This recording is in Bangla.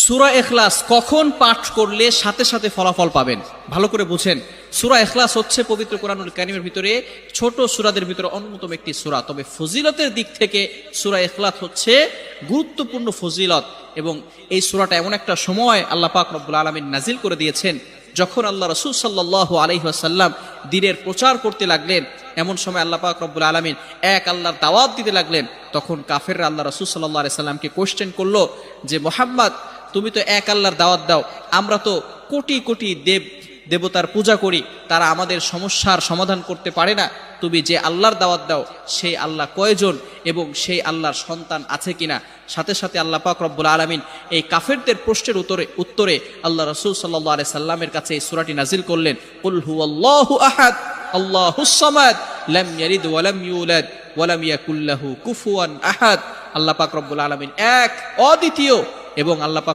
সূরা ইখলাস কখন পাঠ করলে সাথে সাথে ফলাফল পাবেন? ভালো করে বুঝেন। সূরা ইখলাস হচ্ছে পবিত্র কোরআনুল কারীমের ভিতরে ছোট সূরাদের ভিতরে অন্যতম একটি সূরা। তবে ফজিলতের দিক থেকে সূরা ইখলাস হচ্ছে গুরুত্বপূর্ণ ফজিলত, এবং এই সূরাটা এমন একটা সময় আল্লাহ পাক রব্বুল আলামিন নাজিল করে দিয়েছেন যখন আল্লাহ রাসূল সাল্লাল্লাহু আলাইহি ওয়াসাল্লাম দ্বীনের প্রচার করতে লাগলেন। এমন সময় আল্লাহ পাক রব্বুল আলামিন এক আল্লাহর দাওয়াত দিতে লাগলেন। তখন কাফেররা আল্লাহ রাসূল সাল্লাল্লাহু আলাইহি সাল্লামকে কোশ্চেন করলো যে, মুহাম্মদ, তুমি তো এক আল্লাহর দাওয়াত দাও, আমরা তো কোটি কোটি দেবতার পূজা করি, তারা আমাদের সমস্যার সমাধান করতে পারে না। তুমি যে আল্লাহর দাওয়াত দাও সেই আল্লাহ কয়জন এবং সেই আল্লাহর সন্তান আছে কিনা? সাথে সাথে আল্লাহ পাক রব্বুল আলামিন এই কাফেরদের প্রশ্নের উত্তরে আল্লাহ রাসূল সাল্লাল্লাহু আলাইহি সাল্লামের কাছে এই সূরাটি নাজিল করলেন, কুল হুয়াল্লাহু আহাদ আল্লাহুস সামাদ লাম ইয়ালিদ ওয়া লাম ইউলাদ ওয়া লাম ইয়াকুল লাহু কুফুয়ান আহাদ। আল্লাহ পাক রব্বুল আলামিন এক, অদ্বিতীয়, এবং আল্লাহ পাক